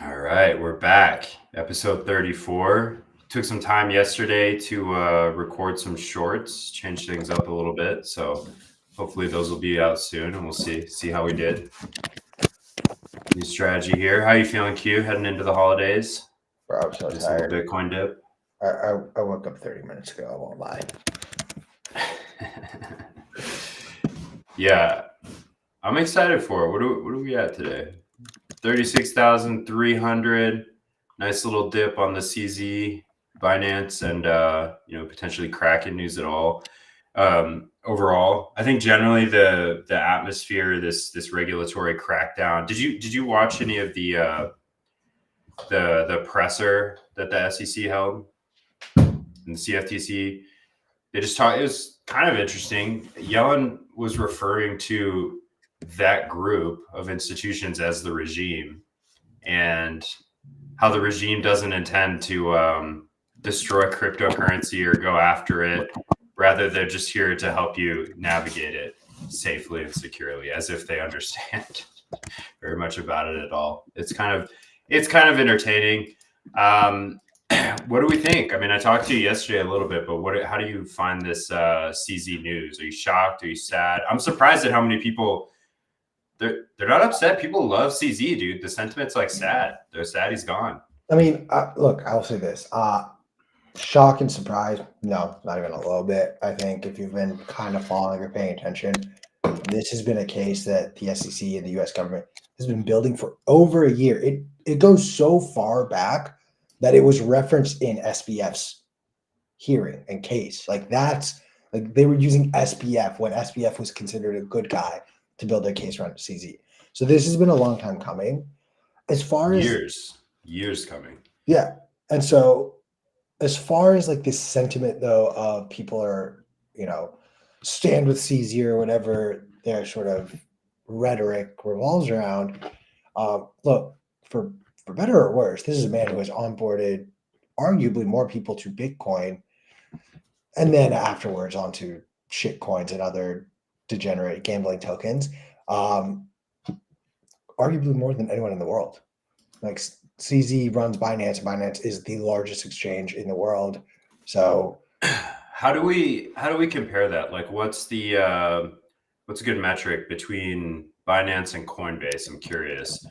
All right, we're back. Episode 34. Took some time yesterday to record some shorts, change things up a little bit. So hopefully those will be out soon, and we'll see how we did. New strategy here. How you feeling, Q? Heading into the holidays? Bro, I'm so Nice little tired. Bitcoin dip. I woke up 30 minutes ago. I won't lie. Yeah, I'm excited for it. What are we at today? 36,300. Nice little dip on the CZ, Binance, and potentially Kraken news at all. Overall, I think generally the atmosphere, this regulatory crackdown. Did you watch any of the presser that the SEC held and the CFTC? They just talked. It was kind of interesting. Yellen was referring to that group of institutions as the regime, and how the regime doesn't intend to destroy cryptocurrency or go after it. Rather, they're just here to help you navigate it safely and securely, as if they understand very much about it at all. It's kind of entertaining. What do we think? I mean, I talked to you yesterday a little bit, but how do you find this CZ news? Are you shocked? Are you sad? I'm surprised at how many people. They're not upset. People love CZ, dude. The sentiment's like sad. They're sad he's gone. I mean, look, I'll say this. Shock and surprise, no, not even a little bit. I think if you've been kind of following or paying attention, this has been a case that the SEC and the U.S. government has been building for over a year. It goes so far back that it was referenced in SBF's hearing and case. Like they were using SBF when SBF was considered a good guy to build their case around CZ. So this has been a long time coming. As far as years coming. Yeah. And so as far as like this sentiment though of people are, stand with CZ or whatever their sort of rhetoric revolves around, look, for better or worse, this is a man who has onboarded arguably more people to Bitcoin and then afterwards onto shit coins and other degenerate gambling tokens, arguably more than anyone in the world. Like CZ runs Binance, and Binance is the largest exchange in the world. So how do we compare that? Like, what's a good metric between Binance and Coinbase? I'm curious.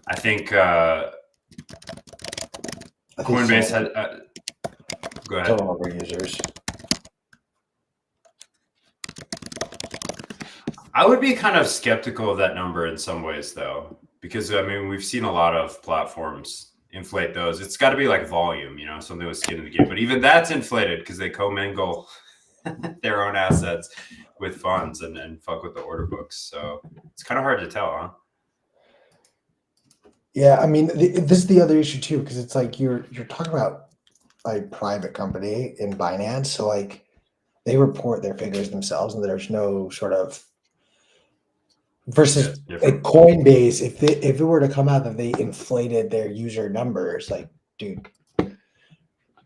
I think Coinbase had. Go ahead. Total number of users. I would be kind of skeptical of that number in some ways, though, because I mean we've seen a lot of platforms inflate those. It's got to be like volume, something with skin in the game. But even that's inflated because they commingle their own assets with funds and fuck with the order books. So it's kind of hard to tell, huh? Yeah, I mean, this is the other issue too, because it's like you're talking about a private company in Binance, so like they report their figures themselves, and there's no sort of versus a Coinbase. If it were to come out that they inflated their user numbers, like, dude,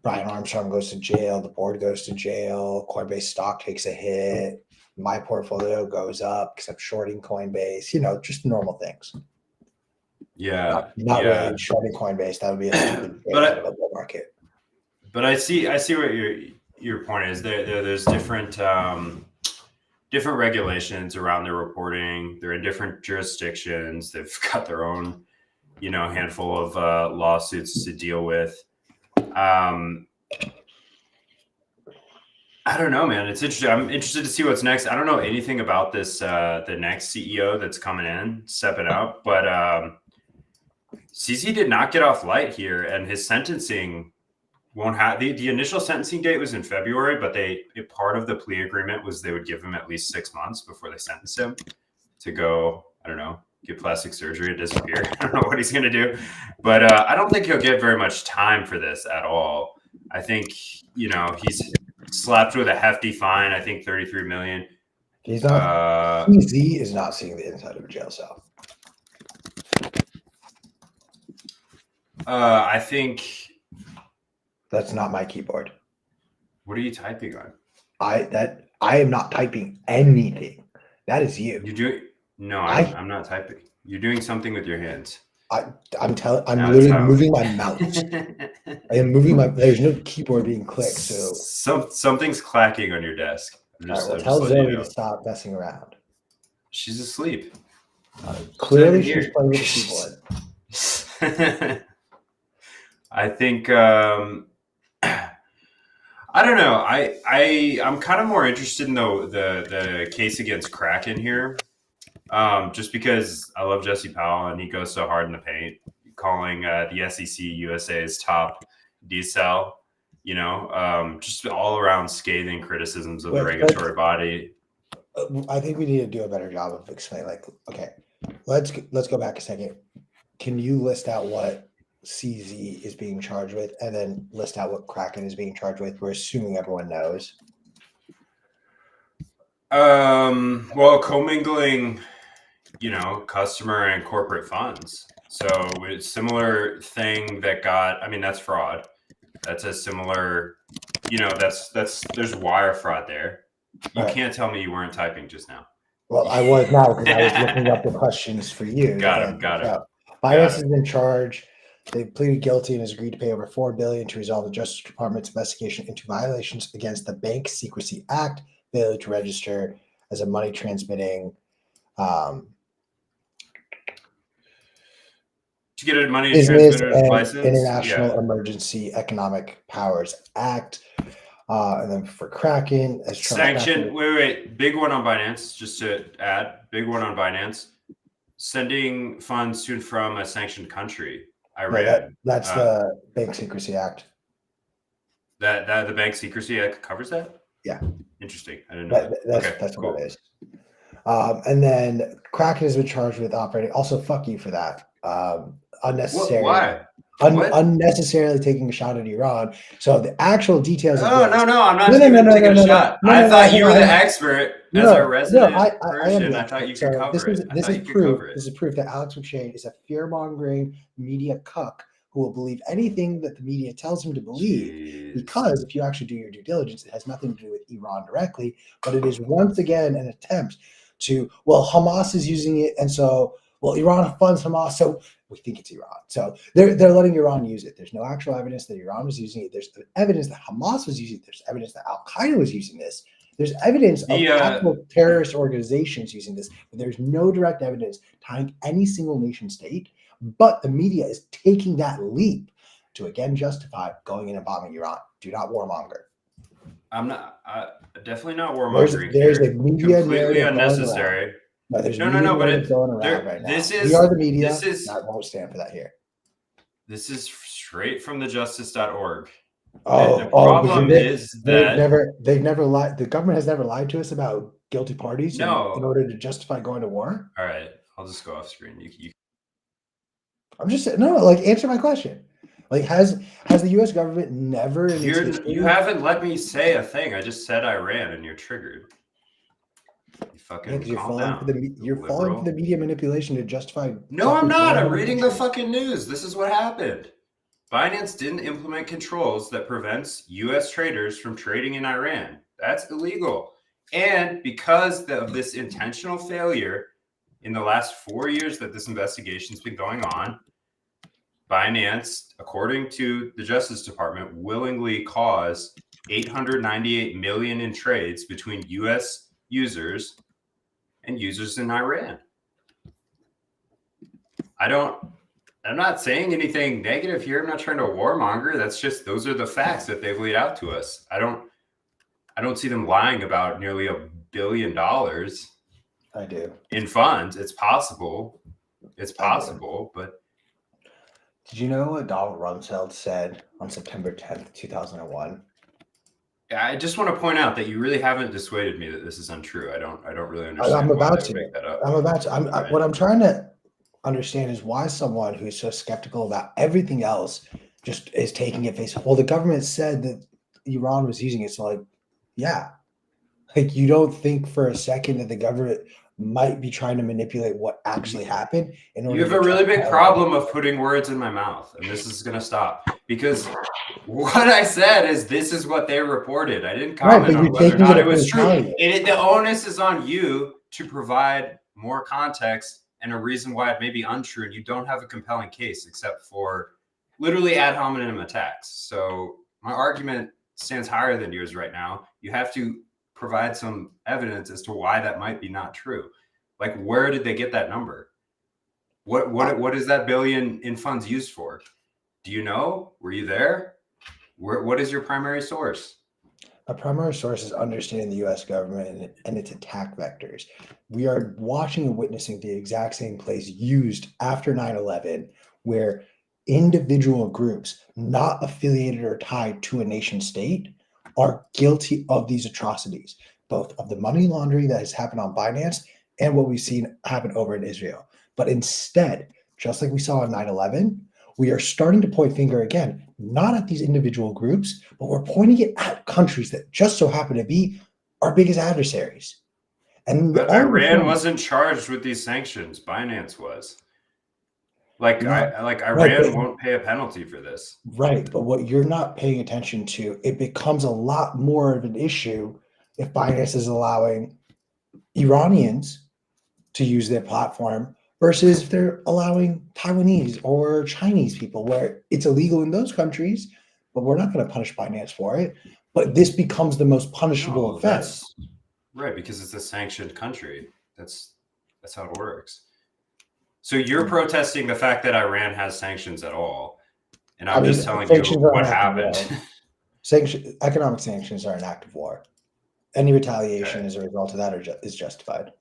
Brian Armstrong goes to jail, the board goes to jail, Coinbase stock takes a hit, my portfolio goes up because I'm shorting Coinbase, just normal things. Yeah, not really shorting Coinbase. That would be a stupid out of a bull market. But I see what your point is. There's different regulations around their reporting. They're in different jurisdictions. They've got their own, handful of lawsuits to deal with. I don't know, man. It's interesting. I'm interested to see what's next. I don't know anything about this, the next CEO that's coming in, stepping up, but CZ did not get off light here, and his sentencing won't have the initial sentencing date was in February, but part of the plea agreement was they would give him at least 6 months before they sentence him to go, I don't know, get plastic surgery and disappear. I don't know what he's going to do, but I don't think he'll get very much time for this at all. I think, he's slapped with a hefty fine. I think 33 million. He's not. CZ is not seeing the inside of a jail cell. I think that's not my keyboard. What are you typing on? I am not typing anything. That is you. You do? No, I'm not typing. You're doing something with your hands. I'm Now it's literally how. moving my mouse. I am moving my. There's no keyboard being clicked. So Something's clacking on your desk. all right, well, I'm tell just letting you Zoe know. to stop messing around. She's asleep. Clearly, She's she's playing with the keyboard. I think I don't know. I'm kind of more interested in the case against Kraken here, just because I love Jesse Powell and he goes so hard in the paint, calling the SEC USA's top decel. You know, just all around scathing criticisms of the regulatory body. I think we need to do a better job of explaining. Like, okay, let's go back a second. Can you list out what CZ is being charged with, and then list out what Kraken is being charged with? We're assuming everyone knows. Well, commingling, you know, customer and corporate funds. So it's similar thing that got. I mean, that's fraud. That's a similar. You know, there's wire fraud there. You can't tell me you weren't typing just now. Well, I was now because I was looking up the questions for you. Got him. Binance has been charged. They pleaded guilty and has agreed to pay over $4 billion to resolve the Justice Department's investigation into violations against the Bank Secrecy Act, failure to register as a money transmitting. To get a money Business transmitter and license, International Emergency Economic Powers Act. And then for Kraken, as sanction. Wait. Big one on Binance. Just to add, big one on Binance. Sending funds to and from a sanctioned country. Iran. That's the Bank Secrecy Act. That the Bank Secrecy Act covers that? Yeah. Interesting. I didn't know that. That's cool. What it is. And then Kraken has been charged with operating. Also, fuck you for that. Unnecessary. Why? Unnecessarily taking a shot at Iran. So the actual details. No, I'm not taking a shot. I thought you were the expert as our resident Persian. I thought you could cover it. This is proof. This is proof that Alex McShane is a fear-mongering media cuck who will believe anything that the media tells him to believe. Jeez. Because if you actually do your due diligence, it has nothing to do with Iran directly, but it is once again an attempt to, well, Hamas is using it, and so, well, Iran funds Hamas, so we think it's Iran. So they're letting Iran use it. There's no actual evidence that Iran was using it. There's evidence that Hamas was using it. There's evidence that Al-Qaeda was using this. There's evidence of actual terrorist organizations using this, but there's no direct evidence tying any single nation state. But the media is taking that leap to again justify going in and bombing Iran. Do not warmonger. I'm not. Definitely not warmongering. There's a media completely unnecessary. No, there's no, but it's going around right now. We are the media. I won't stand for that here. This is straight from the justice.org. The problem is that they've never lied. The government has never lied to us about guilty parties in order to justify going to war. All right, I'll just go off screen. You I'm just saying, answer my question. Like, has the U.S. government never? You haven't let me say a thing. I just said Iran, and you're triggered. You fucking you're falling for the media manipulation to justify. No, I'm not. I'm reading the fucking news. This is what happened. Binance didn't implement controls that prevents U.S. traders from trading in Iran. That's illegal. And because of this intentional failure in the last 4 years that this investigation's been going on, Binance, according to the Justice Department, willingly caused $898 million in trades between U.S. users and users in Iran. I'm not saying anything negative here. I'm not trying to warmonger. That's just, those are the facts that they've laid out to us. I don't see them lying about nearly $1 billion. I do. In funds. It's possible. But did you know what Donald Rumsfeld said on September 10th, 2001? I just want to point out that you really haven't dissuaded me that this is untrue. I don't really understand. I'm about to make that up. What I'm trying to understand is why someone who's so skeptical about everything else just is taking it face. Well, the government said that Iran was using it, so you don't think for a second that the government might be trying to manipulate what actually happened. You have a really big problem of putting words in my mouth, and this is going to stop because what I said is this is what they reported. I didn't comment on whether or not it was true. The onus is on you to provide more context and a reason why it may be untrue, and you don't have a compelling case except for literally ad hominem attacks. So my argument stands higher than yours right now. You have to provide some evidence as to why that might be not true. Like, where did they get that number? What is that billion in funds used for? Do you know? Were you there? What is your primary source? A primary source is understanding the US government and its attack vectors. We are watching and witnessing the exact same plays used after 9/11, where individual groups not affiliated or tied to a nation state are guilty of these atrocities, both of the money laundering that has happened on Binance and what we've seen happen over in Israel. But instead, just like we saw on 9/11, we are starting to point finger again, not at these individual groups, but we're pointing it at countries that just so happen to be our biggest adversaries. And But all of a Iran sudden, wasn't charged with these sanctions. Binance was. Like no, right, Iran won't pay a penalty for this. right. But what you're not paying attention to, it becomes a lot more of an issue if Binance is allowing Iranians to use their platform versus if they're allowing Taiwanese or Chinese people, where it's illegal in those countries, but we're not going to punish Binance for it. But this becomes the most punishable No, offense. that's right, because it's a sanctioned country. That's how it works. So you're protesting the fact that Iran has sanctions at all, and I'm just telling you what happened. Economic sanctions are an act of war. Any retaliation Okay. as a result of that is justified.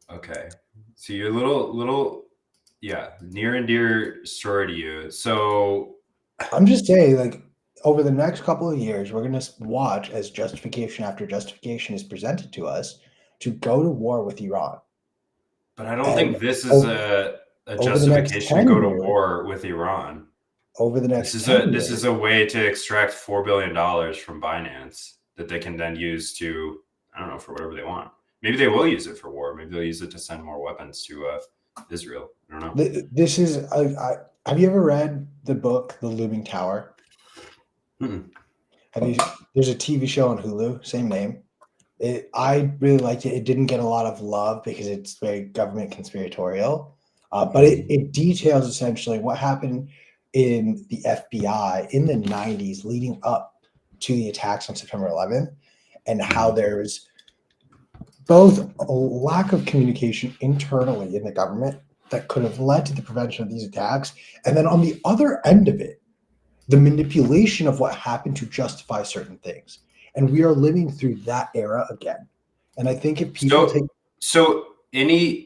Okay, so you're a little, yeah, near and dear story to you. So I'm just saying, like, over the next couple of years, we're going to watch as justification after justification is presented to us to go to war with Iran. but I don't And think this is a over the next justification to 10 go to years, war with Iran. over the This next is 10 this years, is a way to extract $4 billion from Binance that they can then use to, I don't know, for whatever they want. Maybe they will use it for war. Maybe they'll use it to send more weapons to Israel. I don't know. this is, have you ever read the book, The Looming Tower? Mm-mm. There's a TV show on Hulu, same name. I really liked it. It didn't get a lot of love because it's very government conspiratorial, but it details essentially what happened in the FBI in the 90s leading up to the attacks on September 11th, and how there's both a lack of communication internally in the government that could have led to the prevention of these attacks, and then on the other end of it, the manipulation of what happened to justify certain things. And we are living through that era again. And I think if people so any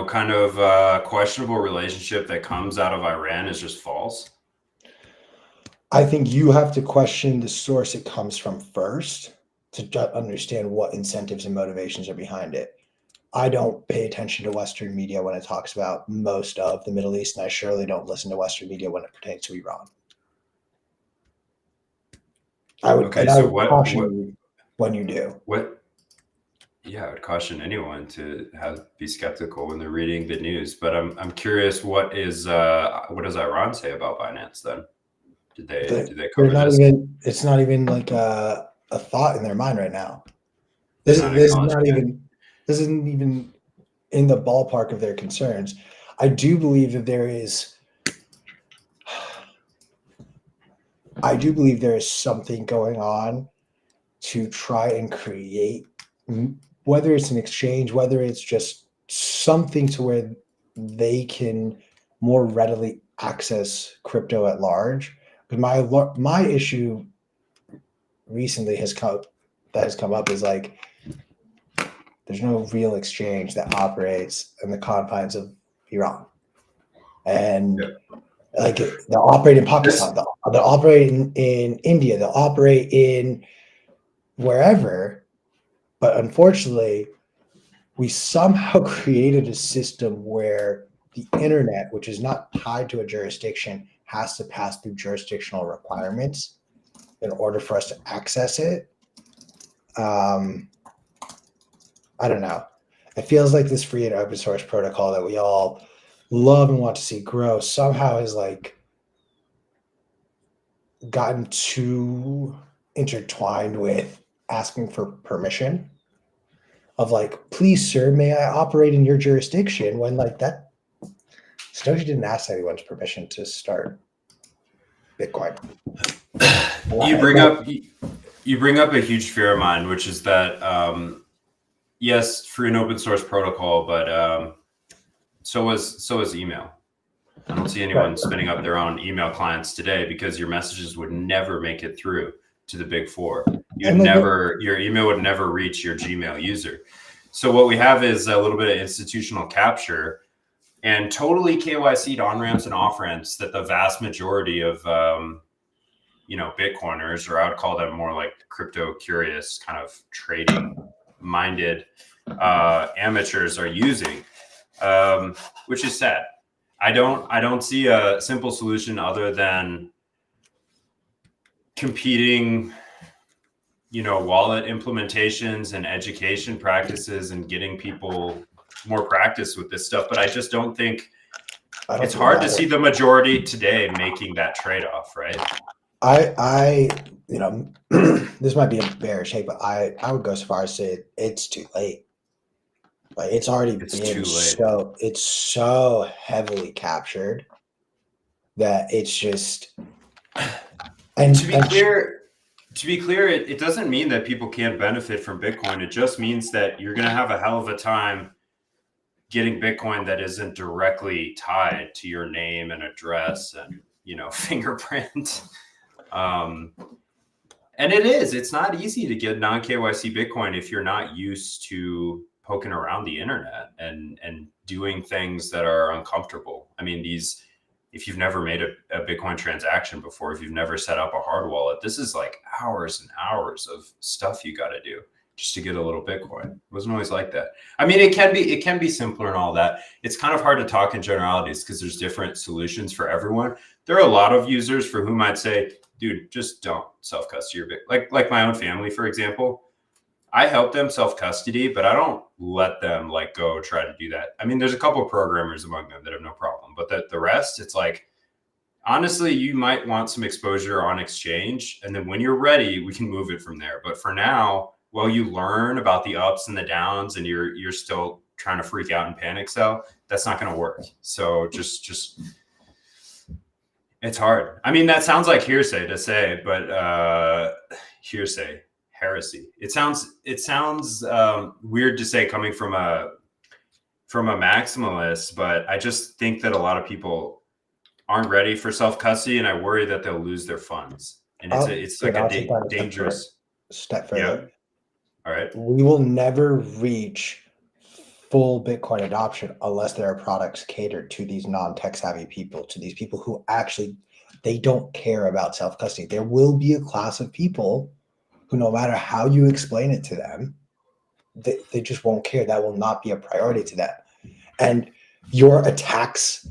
kind of questionable relationship that comes out of Iran is just false. I think you have to question the source it comes from first to understand what incentives and motivations are behind it. I don't pay attention to Western media when it talks about most of the Middle East, and I surely don't listen to Western media when it pertains to Iran. I would caution you when you do. Yeah, I would caution anyone to be skeptical when they're reading the news. But I'm curious, what does Iran say about Binance then? Did they cover this? It's not even like a thought in their mind right now. They're This not isn't even in the ballpark of their concerns. I do believe that there is something going on to try and create, whether it's an exchange, whether it's just something to where they can more readily access crypto at large. But my issue recently has come up is like there's no real exchange that operates in the confines of Iran, and like they'll operate in Pakistan, they'll operate in India, they'll operate in wherever. But unfortunately, we somehow created a system where the internet, which is not tied to a jurisdiction, has to pass through jurisdictional requirements in order for us to access it. I don't know. It feels like this free and open source protocol that we all love and want to see grow somehow has like gotten too intertwined with asking for permission. of like, please, sir, may I operate in your jurisdiction? When like that, Satoshi didn't ask anyone's permission to start Bitcoin. You bring up a huge fear of mine, which is that yes, free and open source protocol, but so is email. I don't see anyone spinning up their own email clients today because your messages would never make it through to the big four. Your email would never reach your Gmail user. So what we have is a little bit of institutional capture and totally KYC'd on ramps and off ramps that the vast majority of Bitcoiners, or I would call them more like crypto curious, kind of trading minded amateurs are using, which is sad. I don't see a simple solution other than competing, wallet implementations and education practices and getting people more practice with this stuff. But I just don't think it's hard to see the majority today making that trade-off, right? I this might be a bearish take, but I would go so far as to say it's too late. Like it's already been so it's so heavily captured that it's just. And to be clear, it doesn't mean that people can't benefit from Bitcoin. It just means that you're going to have a hell of a time getting Bitcoin that isn't directly tied to your name and address and fingerprint. And it's not easy to get non-KYC Bitcoin if you're not used to poking around the internet and doing things that are uncomfortable. I mean, if you've never made a Bitcoin transaction before, if you've never set up a hard wallet, this is like hours and hours of stuff you got to do just to get a little Bitcoin. It wasn't always like that. I mean, it can be simpler and all that. It's kind of hard to talk in generalities because there's different solutions for everyone. There are a lot of users for whom I'd say, dude, just don't self-custody your Bitcoin. Like my own family, for example, I help them self-custody, but I don't let them go try to do that. I mean, there's a couple of programmers among them that have no problem, but the rest, it's like, honestly, you might want some exposure on exchange. And then when you're ready, we can move it from there. But for now, while you learn about the ups and the downs and you're still trying to freak out and panic sell, that's not going to work. So just it's hard. I mean, that sounds like hearsay to say, but heresy. It sounds weird to say coming from a maximalist, but I just think that a lot of people aren't ready for self-custody, and I worry that they'll lose their funds. And it's like a dangerous step further. Yeah. All right. We will never reach full Bitcoin adoption unless there are products catered to these non-tech savvy people, to these people who actually, they don't care about self-custody. There will be a class of people who, no matter how you explain it to them, they just won't care. That will not be a priority to them. And your attacks,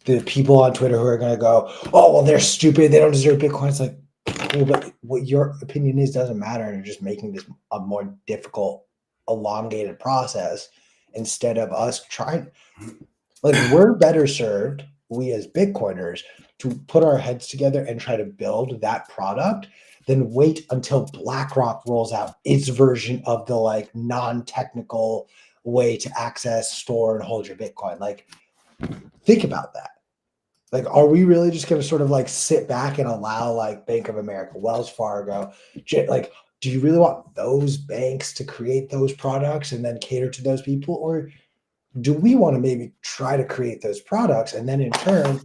the people on Twitter who are going to go, oh, well, they're stupid, they don't deserve Bitcoin. It's like, cool, but what your opinion is doesn't matter. And you're just making this a more difficult, elongated process instead of us trying. Like, we're better served, we as Bitcoiners, to put our heads together and try to build that product than wait until BlackRock rolls out its version of the non-technical way to access, store, and hold your Bitcoin. Like, think about that. Like, are we really just going to sort of sit back and allow Bank of America, Wells Fargo, do you really want those banks to create those products and then cater to those people? Or do we want to maybe try to create those products and then in turn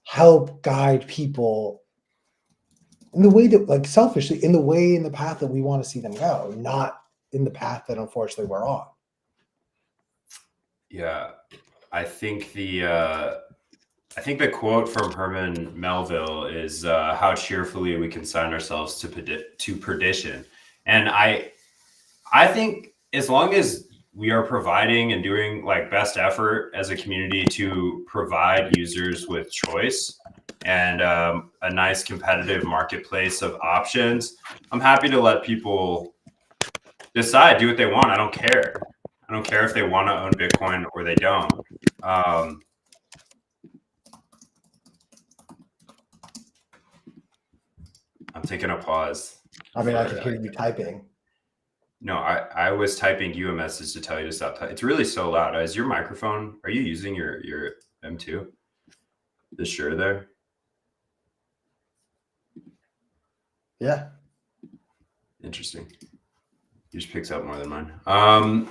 help guide people in the way that, selfishly, in the path that we want to see them go, not in the path that unfortunately we're on? Yeah, I think the quote from Herman Melville is how cheerfully we consign ourselves to perdition. And I think as long as we are providing and doing best effort as a community to provide users with choice and a nice competitive marketplace of options, I'm happy to let people decide, do what they want. I don't care. I don't care if they want to own Bitcoin or they don't. I'm taking a pause. I mean, I can hear you typing. No, I was typing you a message to tell you to stop. It's really so loud. Is your microphone? Are you using your M2? The Shure there? Yeah. Interesting. Yours picks up more than mine.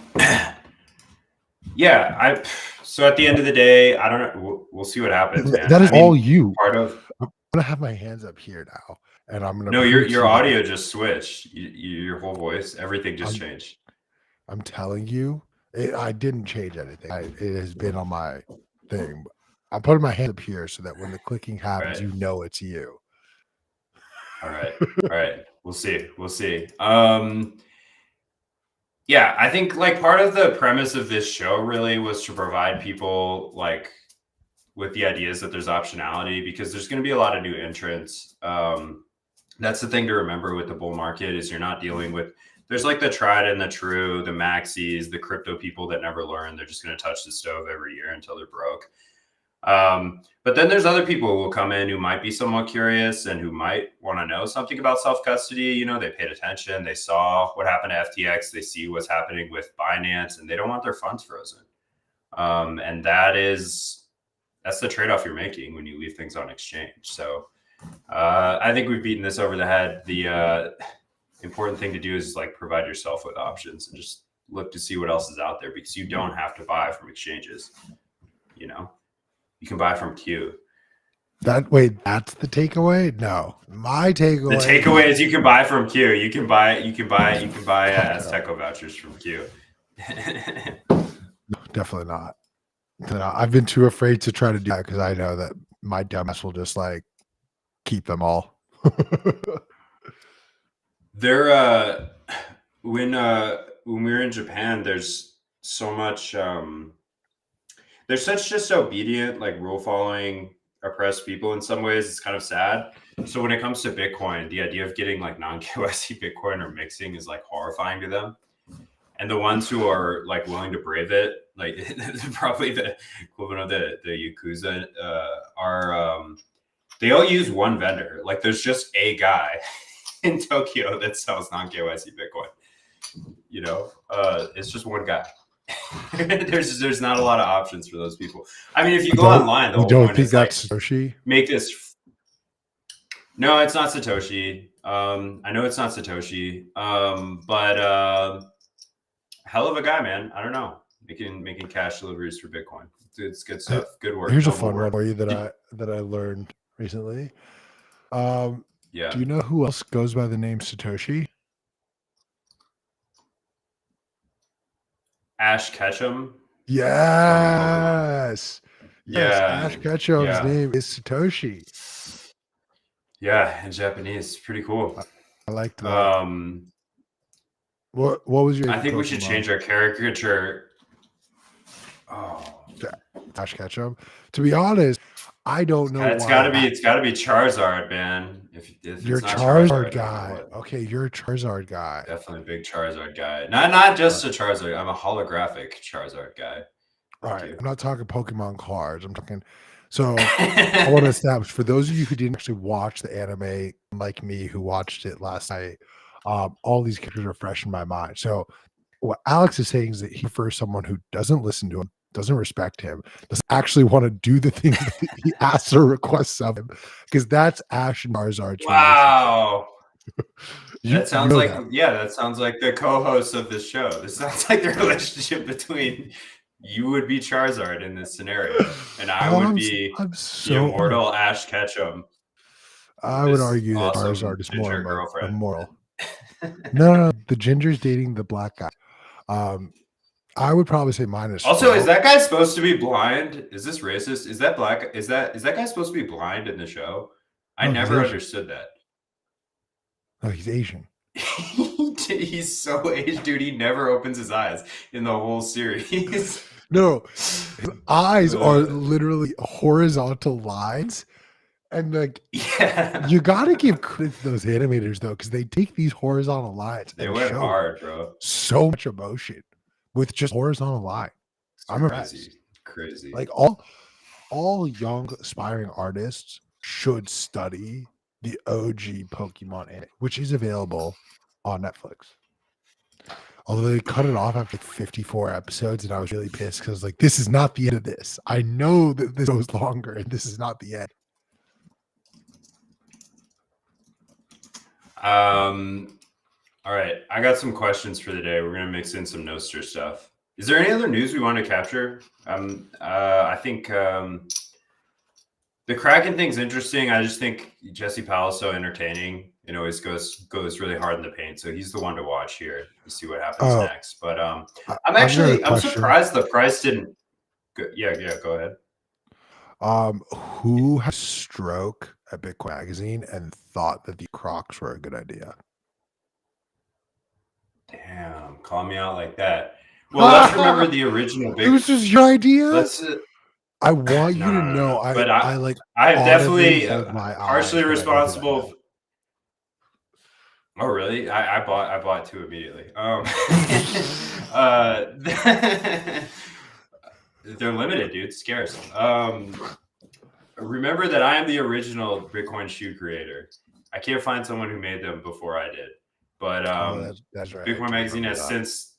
Yeah. So at the end of the day, I don't know. We'll see what happens, man. That is all you. Part of. I'm gonna have my hands up here now, and I'm gonna. No, your audio just switched. Your whole voice, everything just changed. I'm telling you, I didn't change anything. It has been on my thing. I'm putting my hand up here so that when the clicking happens, you know it's you. All right. We'll see. Yeah, I think like part of the premise of this show really was to provide people like with the ideas that there's optionality, because there's going to be a lot of new entrants. That's the thing to remember with the bull market is you're not dealing with, there's like the tried and the true, the maxis, the crypto people that never learn. They're just going to touch the stove every year until they're broke. But then there's other people who will come in who might be somewhat curious and who might want to know something about self-custody. You know, they paid attention. They saw what happened to FTX. They see what's happening with Binance, and they don't want their funds frozen. And that's the trade-off you're making when you leave things on exchange. So I think we've beaten this over the head. The important thing to do is like provide yourself with options and just look to see what else is out there, because you don't have to buy from exchanges. You know, you can buy from Q. That's the takeaway? No, my takeaway. The takeaway is you can buy from Q. You can buy Azteco vouchers from Q. No, definitely not. I've been too afraid to try to do that because I know that my dumbass will just like keep them all. There, when we were in Japan, there's so much. There's such just obedient, like rule following, oppressed people in some ways. It's kind of sad. So when it comes to Bitcoin, the idea of getting like non-KYC Bitcoin or mixing is like horrifying to them. And the ones who are like willing to brave it, like probably the equivalent of the Yakuza, are they all use one vendor. Like there's just a guy in Tokyo that sells non-KYC Bitcoin. You know, it's just one guy. there's not a lot of options for those people. I mean, if you go online, the whole don't point think is that's like, Satoshi? Make this. No, it's not Satoshi. I know it's not Satoshi. But hell of a guy, man. I don't know. Making cash deliveries for Bitcoin. It's good stuff. Good work. Here's a fun one for you that I learned recently. Yeah. Do you know who else goes by the name Satoshi? Ash Ketchum. Yes. Yeah. Ash Ketchum's name is Satoshi. Yeah, in Japanese. Pretty cool. I liked that. What was your? I think we should change our caricature. Oh, Ash Ketchum. To be honest, I don't know. It's got to be Charizard, man. If you're it's not Charizard guy, okay, you're a Charizard guy. Definitely a big Charizard guy. Not just a Charizard. I'm a holographic Charizard guy. All right, I'm not talking Pokemon cards. I'm talking. So I want to establish for those of you who didn't actually watch the anime, like me, who watched it last night. All these characters are fresh in my mind. So what Alex is saying is that he prefers someone who doesn't listen to him, doesn't respect him, doesn't actually want to do the things that he asks or requests of him, because that's Ash and Charizard's Wow. That sounds like that. That sounds like the co-host of this show. This sounds like the relationship between you would be Charizard in this scenario, and I would be the immortal Ash Ketchum. I would argue that Charizard is more immoral. No, the ginger's dating the black guy. I would probably say minus. Also, is that guy supposed to be blind? Is this racist? Is that black? Is that guy supposed to be blind in the show? I never understood that. No, he's Asian. He's so Asian, dude. He never opens his eyes in the whole series. No, his eyes are literally horizontal lines. And like, you gotta give credit to those animators though, because they take these horizontal lines. They went hard, bro. So much emotion with just horizontal line. I'm impressed. Crazy. Like all young aspiring artists should study the OG Pokemon anime, which is available on Netflix. Although they cut it off after like 54 episodes, and I was really pissed because I was like, this is not the end of this. I know that this goes longer, and this is not the end. All right, I got some questions for the day. We're gonna mix in some Nostr stuff. Is there any other news we want to capture? I think the Kraken thing's interesting. I just think Jesse Powell is so entertaining and always goes really hard in the paint. So he's the one to watch here to see what happens next. But I'm surprised the price didn't. Yeah, go ahead. Who has stroke at Bitcoin Magazine and thought that the Crocs were a good idea? Damn, call me out like that. Well, let's remember the original. It was just your idea. Let's. I want you to know. But I like. I'm definitely my partially responsible. Oh, really? I bought two immediately. They're limited, dude. Scarce. Remember that I am the original Bitcoin shoe creator. I can't find someone who made them before I did. But that's right. Bitcoin Magazine has since.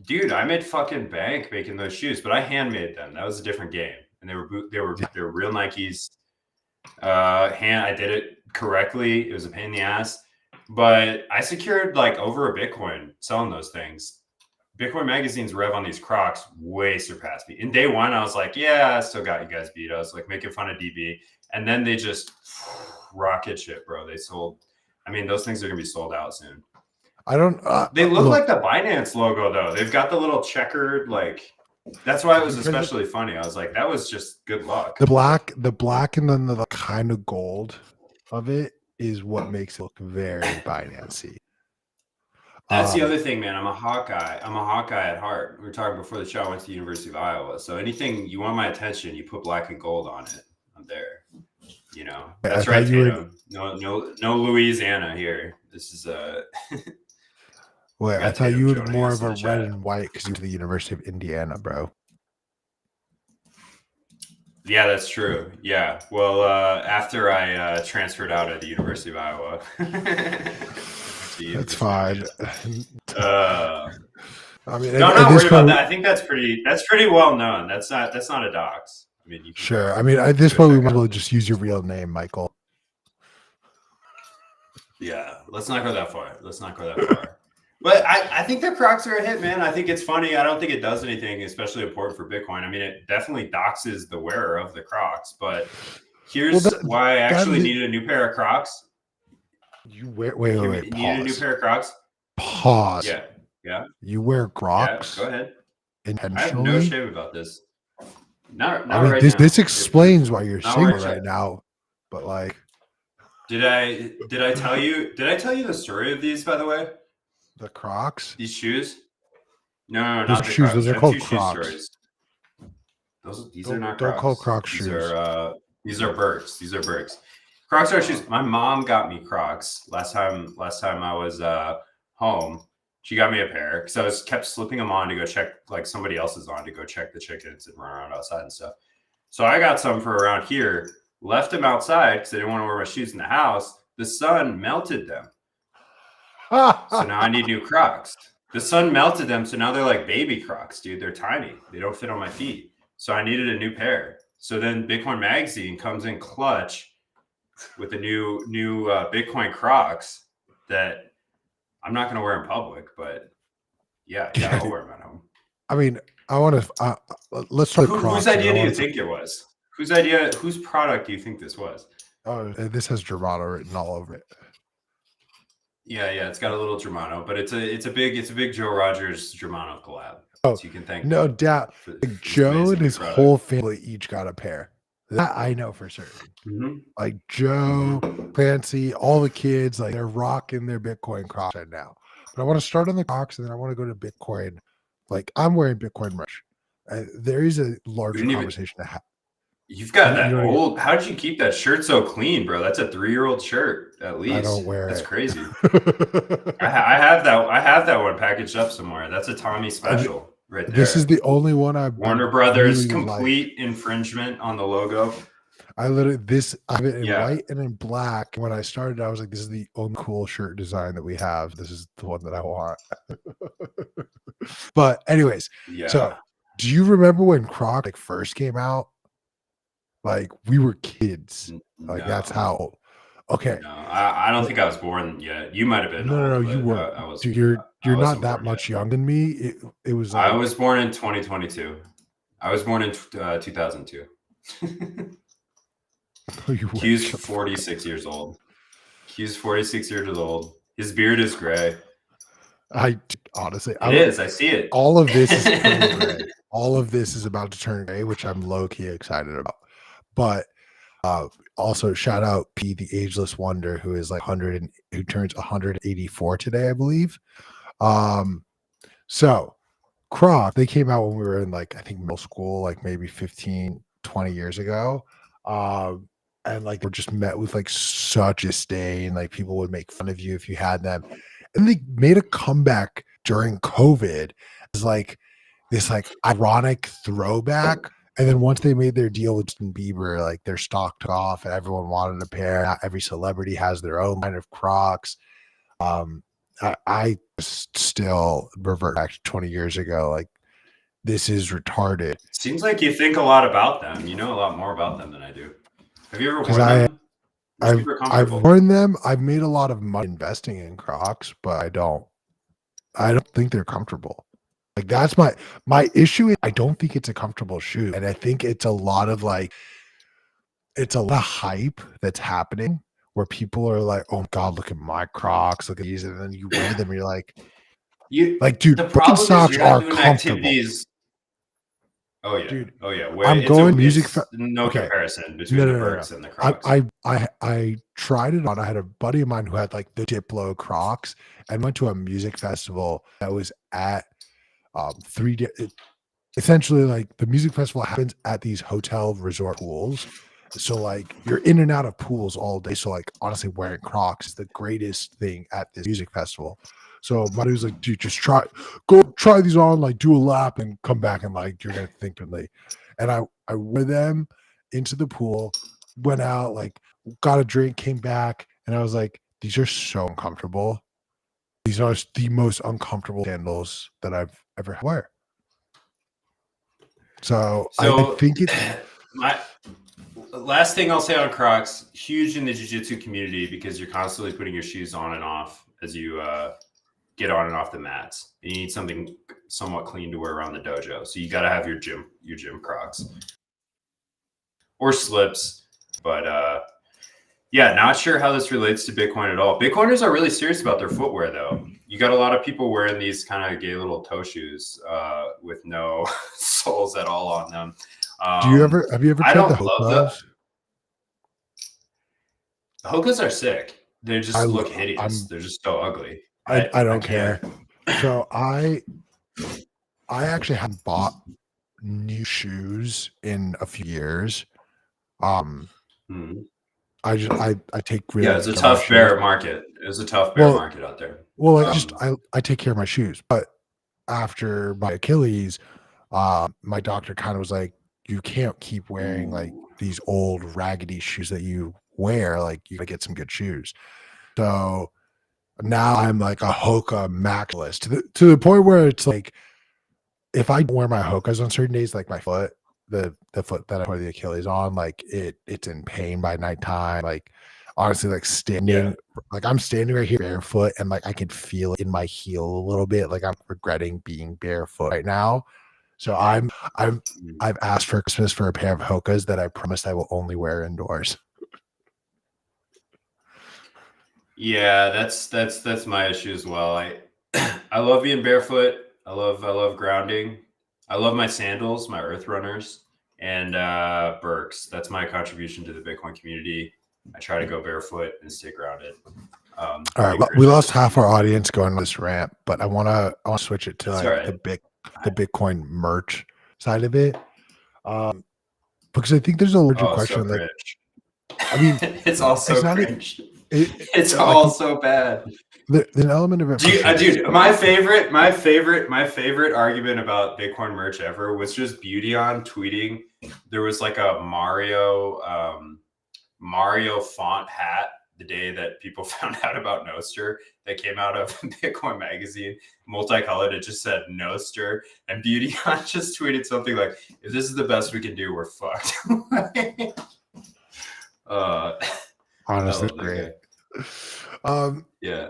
Dude, I made fucking bank making those shoes, but I handmade them. That was a different game, and they were real Nikes. I did it correctly. It was a pain in the ass, but I secured like over a Bitcoin selling those things. Bitcoin Magazine's rev on these Crocs way surpassed me. In day one, I was like, yeah, I still got you guys beat. I was like making fun of DB, and then they just rocket ship, bro. They sold. I mean, those things are gonna be sold out soon. I don't. They look like the Binance logo, though. They've got the little checkered, like. That's why it was especially funny. I was like, that was just good luck. The black, and then the kind of gold of it is what makes it look very Binance-y. That's the other thing, man. I'm a Hawkeye. At heart. We were talking before the show. I went to the University of Iowa. So anything you want my attention, you put black and gold on it. I'm there. You know. That's right, Tatum. No Louisiana here. This is Wait, I thought you were more of a red and white because you went to the University of Indiana, bro. Yeah, that's true. Yeah. Well, after I transferred out of the University of Iowa. That's fine. I mean, no, I'm not worried about that. I think that's pretty well known. That's not a dox. I mean, sure. I mean, at this point, we might as well just use your real name, Michael. Yeah, let's not go that far. But I think the Crocs are a hit, man. I think it's funny. I don't think it does anything especially important for Bitcoin. I mean, it definitely doxes the wearer of the Crocs. But here's why I actually needed a new pair of Crocs. You wear wait. Needed a new pair of Crocs. Pause. Yeah. You wear Crocs? Yeah, go ahead. Intentionally? I have no shame about this. Not I mean, right this, now. This explains why you're single right now. But like, did I tell you the story of these, by the way? The Crocs? These shoes? No, those not the shoes. Crocs. Those are called Crocs. These are not Crocs. Don't call Crocs shoes. These are Birks. These are Birks. Crocs are shoes. My mom got me Crocs last time I was home. She got me a pair because I kept slipping them on to go check, like somebody else's on to go check the chickens and run around outside and stuff. So I got some for around here, left them outside because I didn't want to wear my shoes in the house. The sun melted them. So now I need new Crocs. The sun melted them, so now they're like baby Crocs, dude. They're tiny. They don't fit on my feet. So I needed a new pair. So then Bitcoin Magazine comes in clutch with the new Bitcoin Crocs that I'm not going to wear in public, but yeah, I'll wear them at home. I mean, I want to let's talk Crocs. Whose idea do you think it was? Whose product do you think this was? Oh, this has Germano written all over it. Yeah, it's got a little Germano, but it's a big Joe Rogers Germano collab. Oh, so you can thank no doubt. Like Joe and his whole family each got a pair. That I know for certain. Mm-hmm. Like Joe, Clancy, all the kids, like they're rocking their Bitcoin Crocs right now. But I want to start on the Crocs, and then I want to go to Bitcoin. Like I'm wearing Bitcoin merch. There is a larger conversation to have. You've got that old. How did you keep that shirt so clean, bro? That's a 3-year-old shirt, at least. I don't wear That's it. crazy. I have that. I have that one packaged up somewhere. That's a Tommy special right there. This is the only one I've. Warner Brothers really complete infringement on the logo. I have it in Yeah. white and in black. When I started, I was like, this is the only cool shirt design that we have. This is the one that I want. But anyways, Yeah. so do you remember when Croc like first came out? Like we were kids. Like that's No. how. Okay. No, I don't think I was born yet. You might have been No, old, you but weren't. I was. Dude, you're I not wasn't that born much yet. younger than me. It was I like was born in 2022. I was born in 2002. you were. Q's 46 years old. Q's 46 years old. His beard is gray. I honestly, It is. I see it. all of this is turning gray. All of this is about to turn gray, which I'm low key excited about. But also shout out P, the ageless wonder, who is like 100 and who turns 184 today, I believe. So Croc, they came out when we were in like I think middle school, like maybe 15, 20 years ago. And like we're just met with like such disdain. Like people would make fun of you if you had them. And they made a comeback during COVID as like this like ironic throwback. And then once they made their deal with Justin Bieber, like their stock took off and everyone wanted a pair. Not every celebrity has their own line of Crocs. I still revert back to 20 years ago. Like this is retarded. Seems like you think a lot about them. You know a lot more about them than I do. Have you ever worn them? They're super I've comfortable. worn them. I've made a lot of money investing in Crocs, but I don't think they're comfortable. Like that's my issue is I don't think it's a comfortable shoe. And I think it's a lot of hype that's happening where people are like, oh God, look at my Crocs, look at these, and then you wear them and you're like, dude, the problem is Birkenstocks you're not are doing comfortable. activities. Oh yeah, dude. Oh yeah. I'm going music. No okay. comparison between the Birks and the Crocs. I tried it on. I had a buddy of mine who had like the Diplo Crocs and went to a music festival that was at essentially like the music festival happens at these hotel resort pools. So like you're in and out of pools all day. So like honestly, wearing Crocs is the greatest thing at this music festival. So my dude was like, dude, just go try these on, like do a lap and come back and like you're gonna think differently. And I wore them into the pool, went out, like got a drink, came back, and I was like, these are so uncomfortable. These are the most uncomfortable sandals that I've ever had to wear. So I think it's my last thing I'll say on Crocs, huge in the jiu-jitsu community because you're constantly putting your shoes on and off as you get on and off the mats. And you need something somewhat clean to wear around the dojo. So you got to have your gym Crocs or slips. But yeah, not sure how this relates to Bitcoin at all. Bitcoiners are really serious about their footwear, though. You got a lot of people wearing these kind of gay little toe shoes with no soles at all on them. have you ever tried the Hokas? Hokas are sick. They just look hideous. They're just so ugly. I don't care. So I actually haven't bought new shoes in a few years. I take really it's a tough bear market. It's a tough bear market out there. Well, I take care of my shoes, but after my Achilles, my doctor kind of was like, you can't keep wearing like these old raggedy shoes that you wear. Like you gotta get some good shoes. So now I'm like a Hoka maximalist to the point where it's like if I wear my Hokas on certain days, like my foot, the foot that I put the Achilles on, like it's in pain by nighttime. Like honestly, like standing, like I'm standing right here barefoot and like I can feel it in my heel a little bit. Like I'm regretting being barefoot right now. So I've asked for Christmas for a pair of Hokas that I promised I will only wear indoors. Yeah, that's my issue as well. I love being barefoot. I love grounding. I love my sandals, my Earth Runners, and Birks. That's my contribution to the Bitcoin community. I try to go barefoot and stay grounded. All right, we lost half our audience going on this rant, but I want to switch it to like the Bitcoin merch side of it, because I think there's a larger question. So like, I mean, it's also cringe. It's all so bad. The element of it. Dude, my favorite argument about Bitcoin merch ever was just Beautyon tweeting there was like a Mario font hat the day that people found out about Nostr that came out of Bitcoin Magazine, multicolored. It just said Nostr, and Beautyon just tweeted something like, "If this is the best we can do, we're fucked." Honestly, that great. Yeah.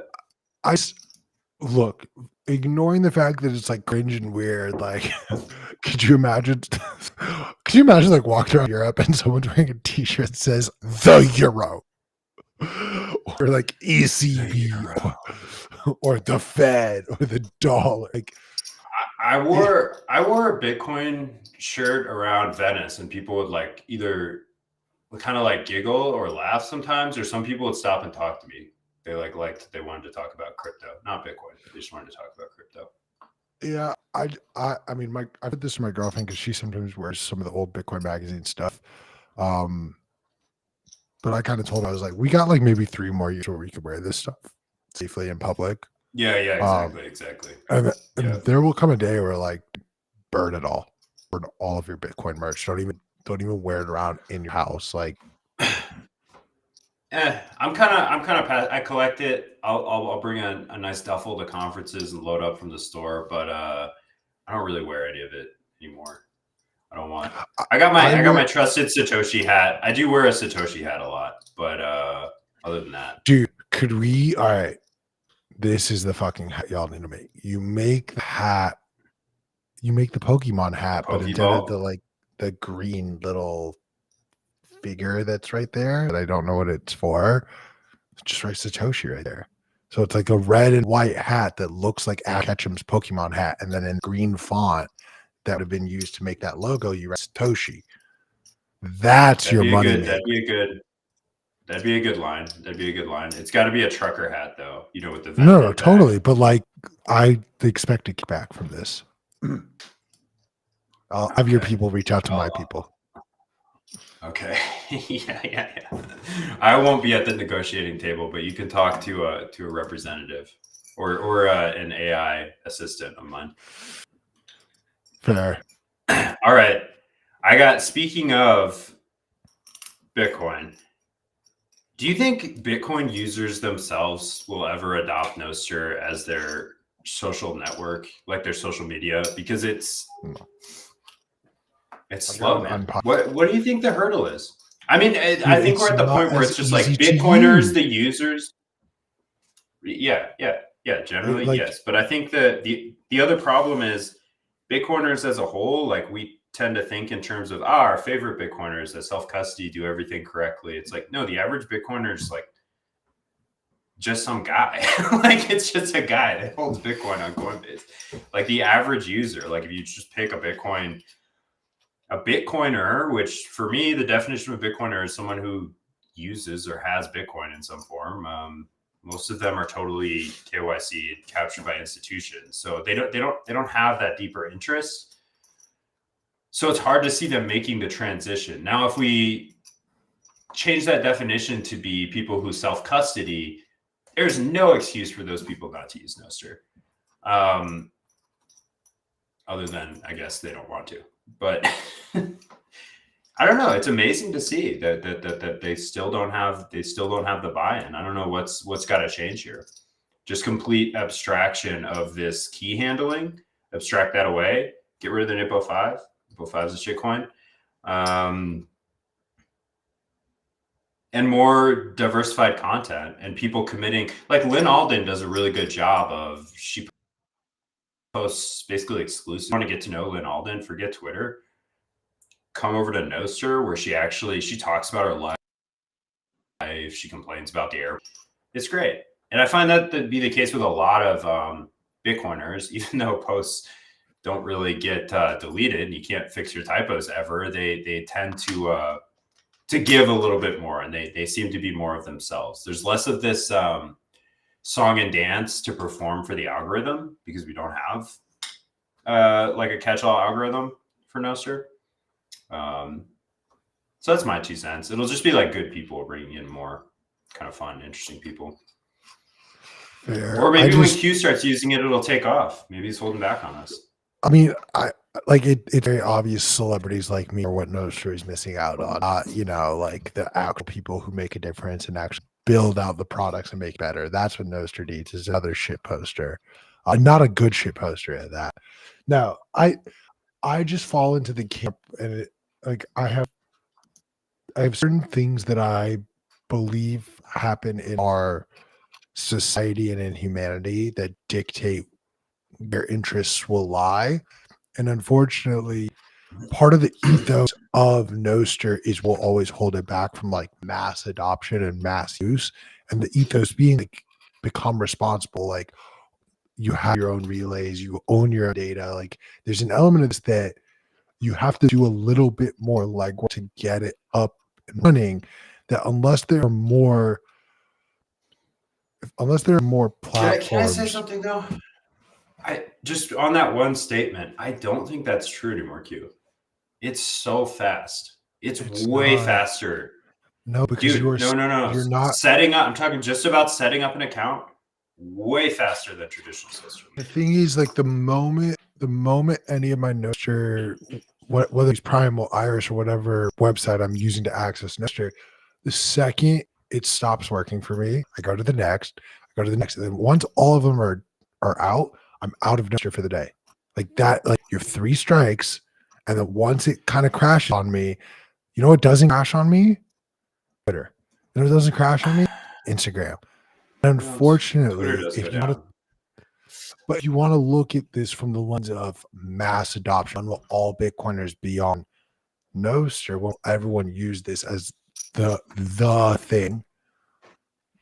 Look, ignoring the fact that it's like cringe and weird, like could you imagine like walking around Europe and someone's wearing a t-shirt that says the euro or like ECB or the Fed or the dollar? Like I wore a Bitcoin shirt around Venice, and people would like either kind of like giggle or laugh sometimes, or some people would stop and talk to me. They they wanted to talk about crypto, not Bitcoin. They just wanted to talk about crypto. yeah, I mean, I did this to my girlfriend because she sometimes wears some of the old Bitcoin magazine stuff. But I kind of told her, I was like, we got like maybe 3 more years where we could wear this stuff safely in public. Yeah, exactly. And there will come a day where like burn it all, burn all of your Bitcoin merch. Don't even wear it around in your house. Like, I'm kind of I collect it. I'll bring a nice duffel to conferences and load up from the store, but I don't really wear any of it anymore. I don't want. I got my trusted Satoshi hat. I do wear a Satoshi hat a lot, but other than that, dude, could we? All right, this is the fucking hat y'all need to make. You make the hat. You make the Pokemon hat, but instead of the green little figure that's right there, that I don't know what it's for, just write Satoshi right there. So it's like a red and white hat that looks like Ash Ketchum's Pokemon hat, and then in green font that would have been used to make that logo, you write Satoshi. That'd your money. That'd be a good line. It's got to be a trucker hat, though. You know, with the no, totally. But like, I expect a kickback from this. I'll have your people reach out to my people. Okay. Yeah. I won't be at the negotiating table, but you can talk to a representative or an AI assistant of mine. Fair. All right. Speaking of Bitcoin, do you think Bitcoin users themselves will ever adopt Nostr as their social network, like their social media? Because it's slow, man. What do you think the hurdle is? I mean, I think we're at the point where it's just like Bitcoiners, the users. Yeah. Generally, yes. But I think that the other problem is Bitcoiners as a whole, like we tend to think in terms of our favorite Bitcoiners that self-custody, do everything correctly. It's like, no, the average Bitcoiner is like just some guy. Like it's just a guy that holds Bitcoin on Coinbase. Like the average user, like if you just pick a Bitcoiner, which for me, the definition of a Bitcoiner is someone who uses or has Bitcoin in some form. Most of them are totally KYC captured by institutions, so they don't have that deeper interest. So it's hard to see them making the transition. Now, if we change that definition to be people who self-custody, there's no excuse for those people not to use Nostr. Other than, I guess, they don't want to. But I don't know. It's amazing to see that they still don't have the buy-in. I don't know what's got to change here. Just complete abstraction of this key handling. Abstract that away. Get rid of the NIPO 5. NIPO 5 is a shitcoin. And more diversified content and people committing. Like Lynn Alden does a really good job of, she posts basically exclusive. Want to get to know Lynn Alden? Forget Twitter. Come over to Nostr, where she talks about her life. She complains about the air. It's great. And I find that to be the case with a lot of Bitcoiners, even though posts don't really get deleted and you can't fix your typos ever. They tend to give a little bit more, and they seem to be more of themselves. There's less of this song and dance to perform for the algorithm, because we don't have like a catch-all algorithm for Nostr. So that's my 2 cents. It'll just be like good people bringing in more kind of fun, interesting people. Fair. Or maybe when Q starts using it, it'll take off. Maybe he's holding back on us. I mean, like it's very obvious celebrities like me are what Nostra is missing out on. You know, like the actual people who make a difference and actually build out the products and make better. That's what Nostra needs, is another shit poster. Not a good shit poster at that. No, I just fall into the camp, and like I have certain things that I believe happen in our society and in humanity that dictate where interests will lie. And unfortunately, part of the ethos of Noster is we'll always hold it back from like mass adoption and mass use. And the ethos being like become responsible, like you have your own relays, you own your own data. Like there's an element of this that you have to do a little bit more legwork to get it up and running. That unless there are more platforms. Can I say something though? I just on that one statement, I don't think that's true anymore, Q. It's so fast. It's way not. faster. No, because Dude, no. You're not setting up. I'm talking just about setting up an account. Way faster than traditional social The media. thing is, like the moment any of my Nostr, whether it's Primal, Iris, or whatever website I'm using to access Nostr, the second it stops working for me, I go to the next, and then once all of them are out, I'm out of Nostr for the day. Like that, like you have 3 strikes, and then once it kind of crashes on me, you know what doesn't crash on me? Twitter. You know what doesn't crash on me? Instagram. Unfortunately, Twitter does go if you want to down. But you want to look at this from the lens of mass adoption. Will all Bitcoiners be on Nostr? Will everyone use this as the thing?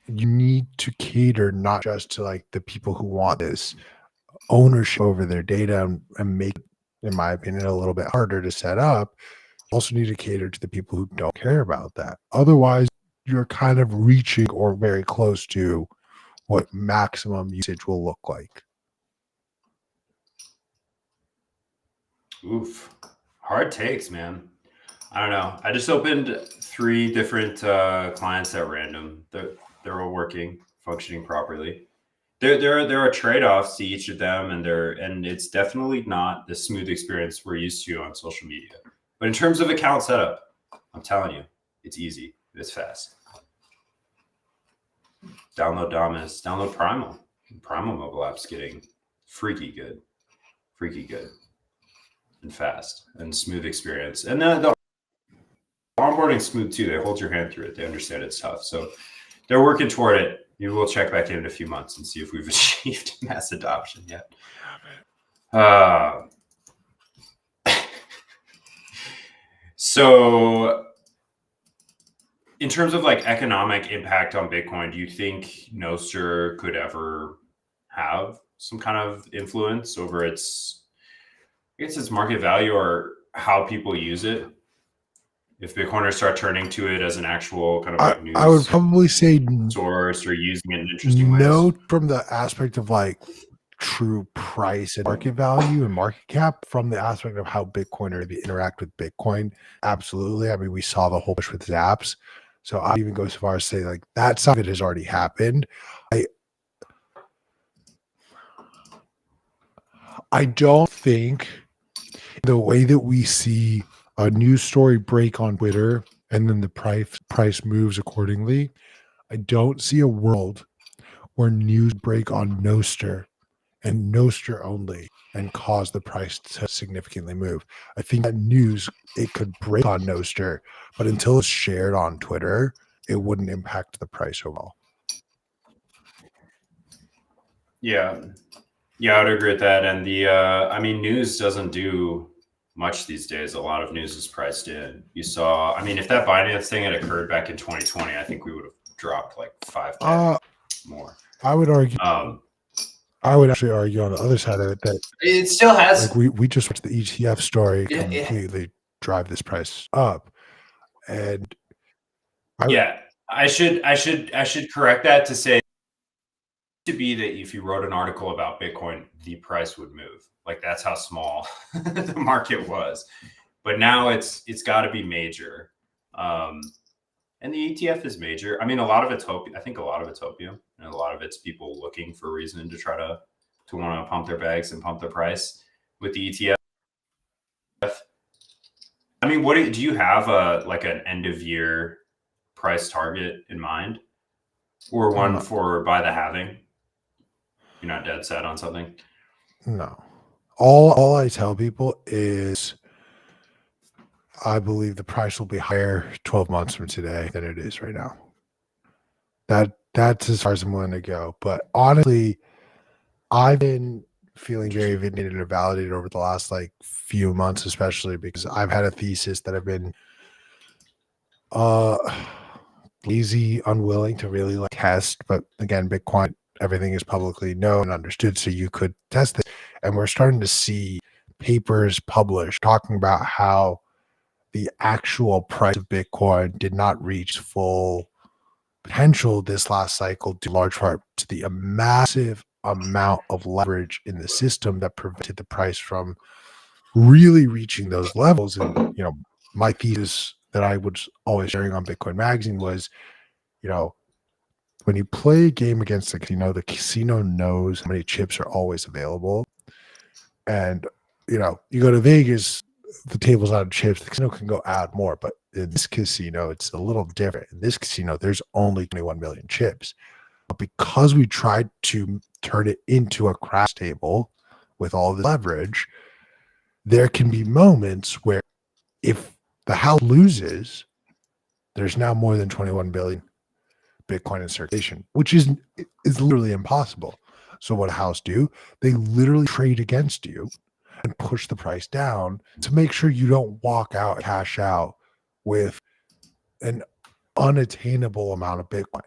You need to cater not just to like the people who want this ownership over their data and make, in my opinion, a little bit harder to set up. You also need to cater to the people who don't care about that. Otherwise, you're kind of reaching or very close to what maximum usage will look like. Oof. Hard takes, man. I don't know. I just opened 3 different clients at random. They're all working, functioning properly. There are trade-offs to each of them, and it's definitely not the smooth experience we're used to on social media. But in terms of account setup, I'm telling you, it's easy. It's fast. Download Damus, download Primal. Primal mobile app's getting freaky good, and fast and smooth experience. And the onboarding smooth too. They hold your hand through it. They understand it's tough, so they're working toward it. You will check back in a few months and see if we've achieved mass adoption yet. So in terms of like economic impact on Bitcoin, do you think Nostr could ever have some kind of influence over its market value or how people use it? If Bitcoiners start turning to it as an actual kind of like news I would probably say source or using it in interesting no ways. from the aspect of like true price and market value and market cap. From the aspect of how Bitcoiner they interact with Bitcoin, absolutely. I mean, we saw the whole push with Zaps, so I even go so far as to say like that side of it has already happened. I don't think the way that we see a news story break on Twitter and then the price moves accordingly, I don't see a world where news break on Nostr and Nostr only and cause the price to significantly move. I think that news, it could break on Nostr, but until it's shared on Twitter, it wouldn't impact the price overall. Yeah, I would agree with that. And I mean, news doesn't do much these days. A lot of news is priced in. You saw, I mean, if that Binance thing had occurred back in 2020, I think we would have dropped like 5K more. I would argue. I would actually argue on the other side of it that it still has. Like we just watched the ETF story completely drive this price up, and I should correct that to say to be that if you wrote an article about Bitcoin, the price would move. Like that's how small the market was. But now it's got to be major. And the ETF is major. I mean, a lot of it's hope. I think a lot of it's opium, and a lot of it's people looking for a reason to try to want to pump their bags and pump their price with the ETF. I mean, what do you have like an end of year price target in mind, or one for by the halving? You're not dead set on something? No. All I tell people is I believe the price will be higher 12 months from today than it is right now. That's as far as I'm willing to go. But honestly, I've been feeling very vindicated and validated over the last like few months, especially because I've had a thesis that I've been lazy, unwilling to really like test. But again, Bitcoin, everything is publicly known and understood, so you could test it. And we're starting to see papers published talking about how the actual price of Bitcoin did not reach full potential this last cycle, due large part to the massive amount of leverage in the system that prevented the price from really reaching those levels. And my thesis that I was always sharing on Bitcoin Magazine was, when you play a game against the casino knows how many chips are always available. And you go to Vegas, the table's out of chips, the casino can go add more. But in this casino, it's a little different. In this casino, there's only 21 million chips. But because we tried to turn it into a crash table with all the leverage, there can be moments where if the house loses, there's now more than 21 billion Bitcoin in circulation, which is literally impossible. So what house do? They literally trade against you and push the price down to make sure you don't walk out and cash out with an unattainable amount of Bitcoin.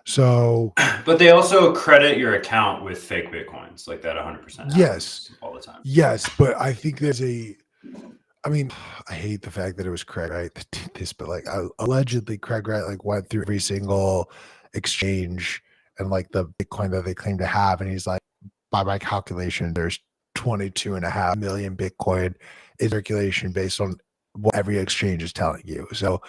So, but they also credit your account with fake Bitcoins, like that 100%. Yes, all the time. Yes, but I think there's I hate the fact that it was Craig Wright that did this, but like allegedly Craig Wright like went through every single exchange and like the Bitcoin that they claim to have, and he's like, by my calculation, there's 22.5 million Bitcoin in circulation based on what every exchange is telling you. So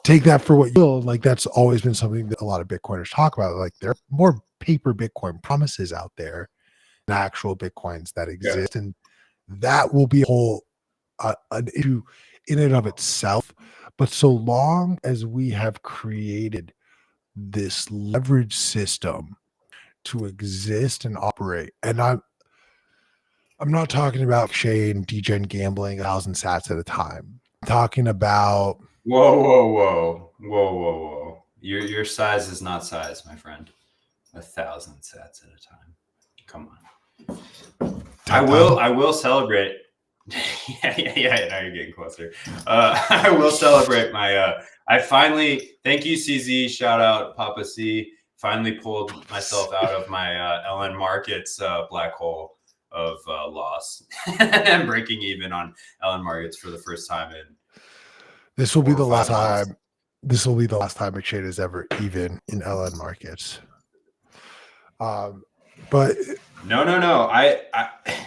take that for what you will. Like that's always been something that a lot of Bitcoiners talk about. Like there are more paper Bitcoin promises out there than actual Bitcoins that exist, and that will be a whole an issue in and of itself. But so long as we have created this leverage system to exist and operate, and I'm not talking about Shane degen gambling 1,000 sats at a time. I'm talking about whoa. Your size is not size, my friend. 1,000 sats at a time. Come on. I will celebrate. Yeah. Now you're getting closer. I will celebrate my. I finally, thank you, CZ. Shout out, Papa C. Finally pulled myself out of my LN Markets black hole of loss and breaking even on LN Markets for the first time in. This will be the last time. This will be the last time McShane is ever even in LN Markets. But no.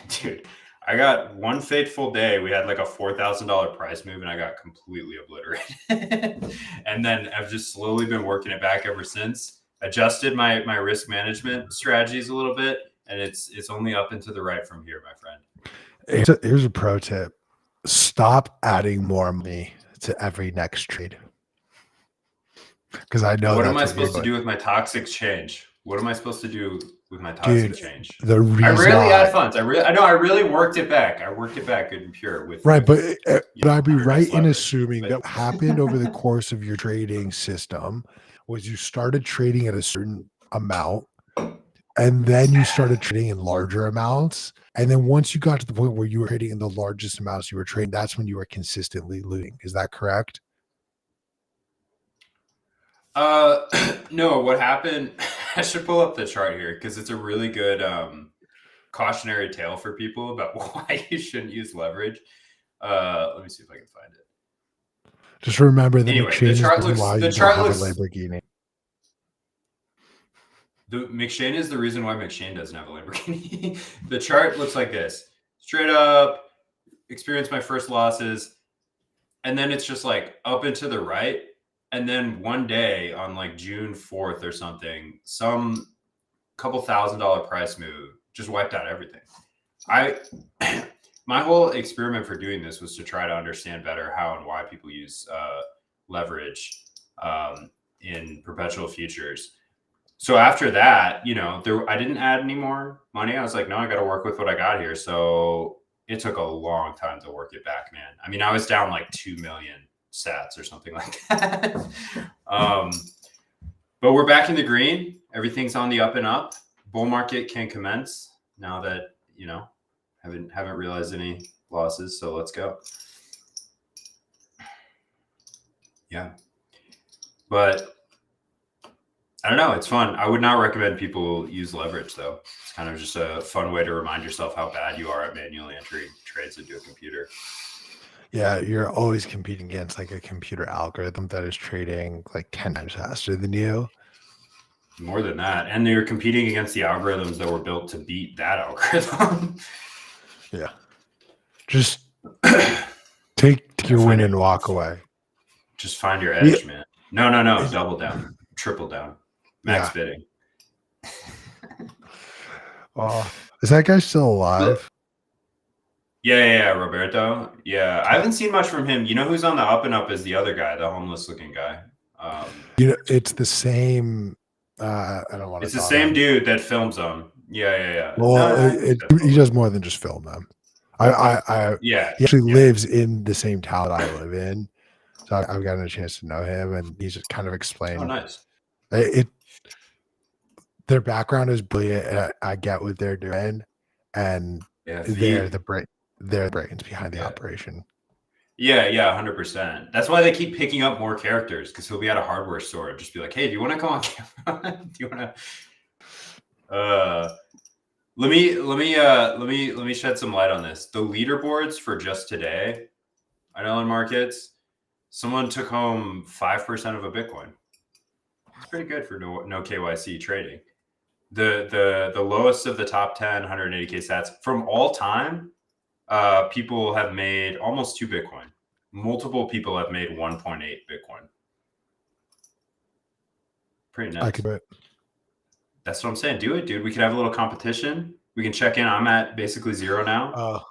Dude, I got one fateful day. We had like a $4,000 price move, and I got completely obliterated. And then I've just slowly been working it back ever since. Adjusted my risk management strategies a little bit, and it's only up and to the right from here, my friend. Here's a pro tip: stop adding more money to every next trade. Because I know what am I supposed to do with my toxic change? What am I supposed to do with my toxic change? I rarely add funds. I really worked it back. I worked it back good and pure with but I'd be right in assuming that what happened over the course of your trading system was you started trading at a certain amount, and then you started trading in larger amounts, and then once you got to the point where you were trading in the largest amounts you were trading, that's when you were consistently losing. Is that correct? No, what happened, I should pull up the chart here because it's a really good cautionary tale for people about why you shouldn't use leverage. Let me see if I can find it. Just remember that anyway, McShane is the reason why you don't have a Lamborghini. The McShane is the reason why McShane doesn't have a Lamborghini. The chart looks like this. Straight up, experienced my first losses, and then it's just like up and to the right. And then one day on like June 4th or something, some couple $1,000 price move just wiped out everything. my whole experiment for doing this was to try to understand better how and why people use leverage in perpetual futures. So after that, I didn't add any more money. I was like, no, I got to work with what I got here. So it took a long time to work it back, man. I mean, I was down like 2 million sats or something like that. But we're back in the green. Everything's on the up and up. Bull market can commence now that, haven't realized any losses. So let's go. Yeah. But I don't know. It's fun. I would not recommend people use leverage, though. It's kind of just a fun way to remind yourself how bad you are at manually entering trades into a computer. Yeah, you're always competing against like a computer algorithm that is trading like 10 times faster than you. More than that. And you're competing against the algorithms that were built to beat that algorithm. Yeah. Just take your win and walk away. Just find your edge, man. No. Double down. Triple down. Max bidding. Is that guy still alive? Yeah, Roberto. Yeah, I haven't seen much from him. You know who's on the up and up is the other guy, the homeless-looking guy. It's the same. I don't want to. It's the same dude that films them. Yeah. Well, he does more than just film them. He actually lives in the same town I live in, so I've gotten a chance to know him, and he's just kind of explained. Oh, nice. Their background is brilliant, and I get what they're doing, and they're the brains behind the operation. Yeah, 100%. That's why they keep picking up more characters, because he'll be at a hardware store and just be like, "Hey, do you want to come on camera? Do you want to?" Let me shed some light on this. The leaderboards for just today, I know in markets, someone took home 5% of a Bitcoin. It's pretty good for no KYC trading. The lowest of the top 10, 180K sats from all time, people have made almost 2 Bitcoin. Multiple people have made 1.8 Bitcoin. Pretty nice. I could bet. That's what I'm saying. Do it, dude. We could have a little competition. We can check in. I'm at basically 0 now.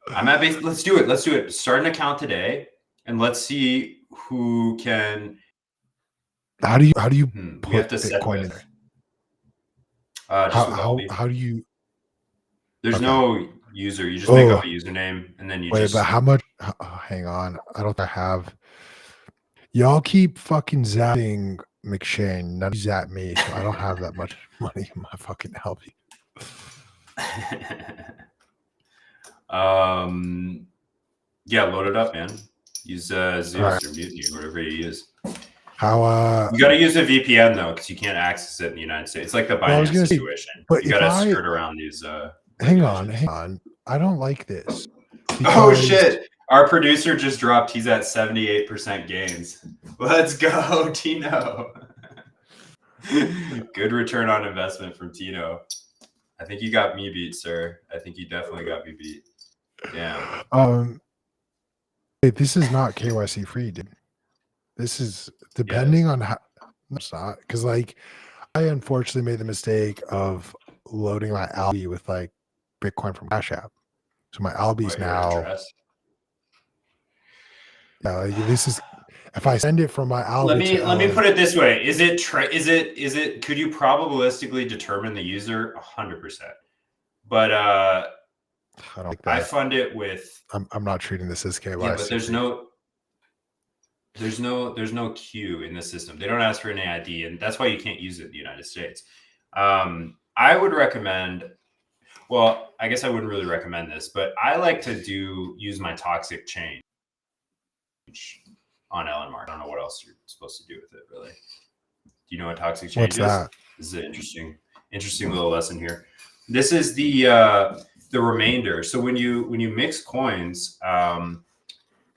Let's do it. Start an account today, and let's see who can. How do you put Bitcoin in there? How do you? There's no user. You just make up a username, and then you but how much? Hang on. I don't have. Y'all keep fucking zapping McShane. None of you zap me, so I don't have that much money in my fucking LP. Load it up, man. Use Zeus or Mutiny or whatever you use. How you got to use a VPN though, because you can't access it in the United States. It's like the Binance situation. But you got to skirt around these. Hang on. I don't like this. Oh shit! Our producer just dropped. He's at 78% gains. Let's go, Tino. Good return on investment from Tino. I think you got me beat, sir. I think you definitely got me beat. Damn. This is not KYC free, dude. This is depending on how. It's not, because like I unfortunately made the mistake of loading my Albi with like Bitcoin from Cash App. So my Albi's now. This is if I send it from my Albi. Let me put it this way: is it? Could you probabilistically determine the user? 100%. But I don't like that. I fund it with. I'm not treating this as KYC. Yeah, but there's no queue in the system. They don't ask for any ID, and that's why you can't use it in the United States. I would recommend. Well, I guess I wouldn't really recommend this, but I like to use my toxic chain on LNMark. I don't know what else you're supposed to do with it, really. Do you know what toxic chain is? That? This is an interesting little lesson here. This is the remainder. So when you mix coins,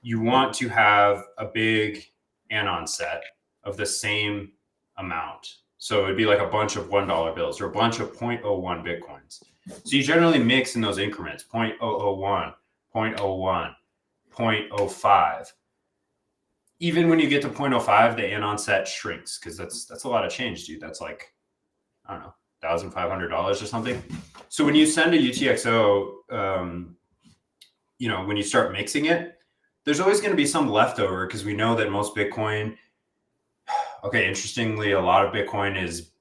you want to have a big anon set of the same amount. So it'd be like a bunch of $1 bills or a bunch of 0.01 Bitcoins. So you generally mix in those increments, 0.001, 0.01, 0.05. Even when you get to 0.05, the anon set shrinks because that's a lot of change, dude. That's like, I don't know, $1,500 or something. So when you send a UTXO when you start mixing it, there's always going to be some leftover because we know that most Bitcoin, okay, interestingly, a lot of Bitcoin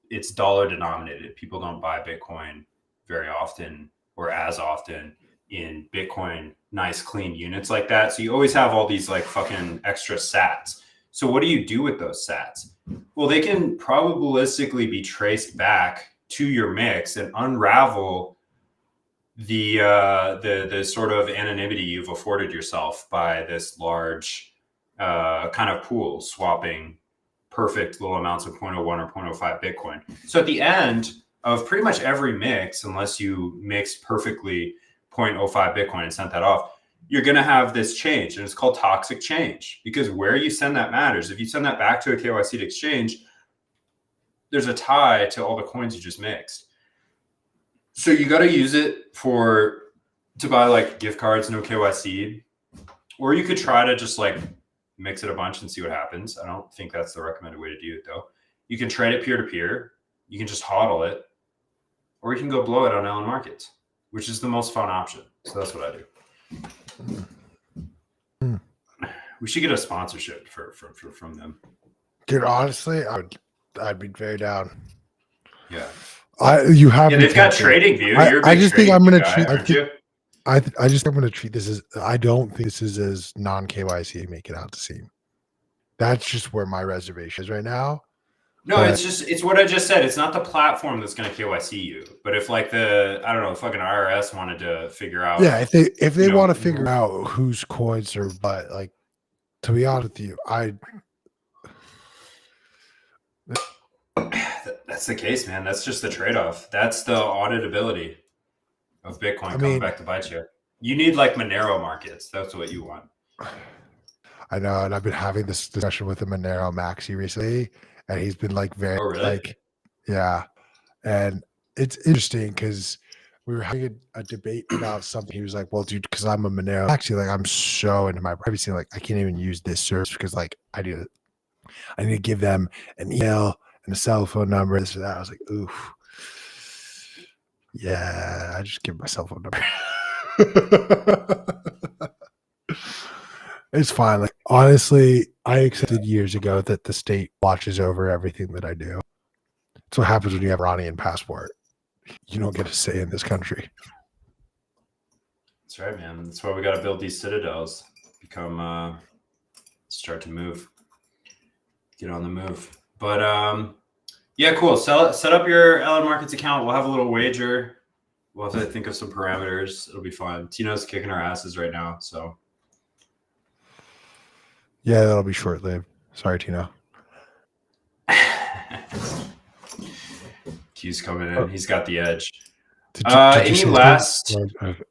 it's dollar denominated. People don't buy Bitcoin very often or as often in Bitcoin, nice clean units like that. So you always have all these like fucking extra sats. So what do you do with those sats? Well, they can probabilistically be traced back to your mix and unravel the sort of anonymity you've afforded yourself by this large kind of pool swapping perfect little amounts of 0.01 or 0.05 Bitcoin. So at the end of pretty much every mix, unless you mix perfectly 0.05 Bitcoin and sent that off, you're going to have this change, and it's called toxic change, because where you send that matters. If you send that back to a KYC exchange, there's a tie to all the coins you just mixed. So you got to use it to buy like gift cards, no KYC, or you could try to just like mix it a bunch and see what happens. I don't think that's the recommended way to do it though. You can trade it peer to peer. You can just hodl it, or you can go blow it on Ellen Markets, which is the most fun option. So that's what I do. We should get a sponsorship from them. Dude, honestly, I'd be very down. Yeah. You have. Yeah, they've got Trading View. I just think I'm going to treat. I just think I'm going to treat this as. I don't think this is as non KYC make it out to seem. That's just where my reservation is right now. No, it's what I just said. It's not the platform that's going to KYC you, but if like the fucking IRS wanted to figure out. Yeah, if they want to figure out whose coins are, but like, to be honest with you, That's the case, man. That's just the trade-off. That's the auditability of Bitcoin coming back to bite you. You need like Monero markets. That's what you want. I know, and I've been having this discussion with the Monero Maxi recently, and he's been like very like, yeah, and it's interesting because we were having a debate about something. He was like, "Well, dude, because I'm a Monero Maxi, like I'm so into my privacy, like I can't even use this service because like I need to give them an email and a cell phone number, this or that." I was like, oof. Yeah, I just give my cell phone number. It's fine. Like honestly, I accepted years ago that the state watches over everything that I do. That's what happens when you have an Iranian passport. You don't get a say in this country. That's right, man. That's why we got to build these citadels. Start to move. Get on the move. But yeah, cool. Set up your Ellen Markets account. We'll have a little wager. We'll have to think of some parameters. It'll be fun. Tino's kicking our asses right now, so. Yeah, that'll be short-lived. Sorry, Tino. Q's coming in. He's got the edge. Did any last?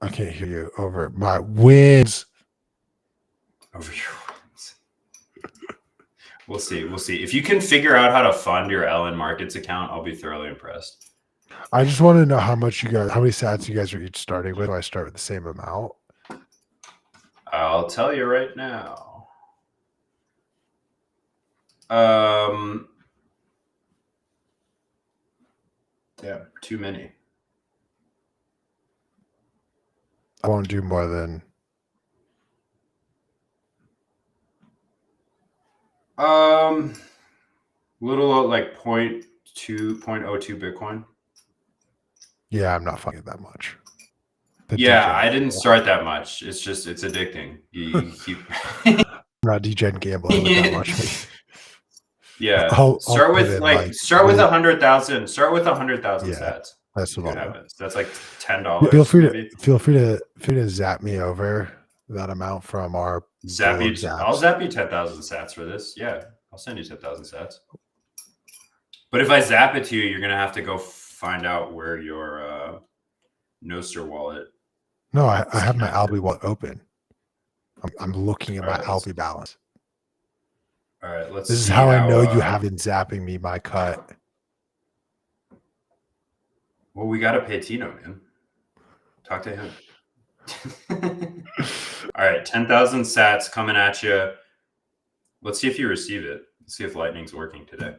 I can't hear you over my wins. Over your wins. We'll see. We'll see. If you can figure out how to fund your Ellen Markets account, I'll be thoroughly impressed. I just want to know how many sats you guys are each starting with. Do I start with the same amount? I'll tell you right now. Yeah, too many. I won't do more than little like 0.02 Bitcoin. Yeah, I'm not fucking that much. I didn't start that much. It's addicting. You keep I'm not DJing gambling with that much. Yeah. Start with 100,000. Start with 100,000 sats. That's what happens. That's like $10. Feel free to zap me over that amount from our zap you. I'll zap you 10,000 sats for this. Yeah, I'll send you 10,000 sats. But if I zap it to you, you're gonna have to go find out where your Nostr wallet. No, I have my Albi wallet open. I'm looking at my Albi balance. All right, let's. This is how I know you haven't zapping me my cut. Well, we gotta pay Tino, man. Talk to him. All right, 10,000 sats coming at you. Let's see if you receive it. Let's see if Lightning's working today.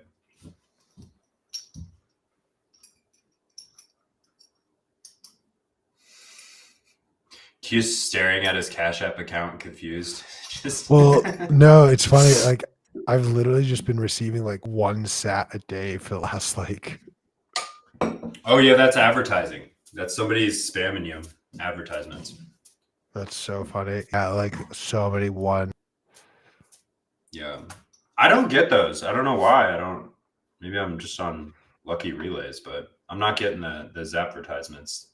He's staring at his Cash App account, confused. Just Well, no, it's funny. Like I've literally just been receiving like 1 sat a day for the last like. Oh yeah, that's advertising. That's somebody's spamming you. Advertisements. That's so funny. Yeah, like so many one. Yeah. I don't get those. I don't know why. I don't. Maybe I'm just on lucky relays, but I'm not getting the advertisements.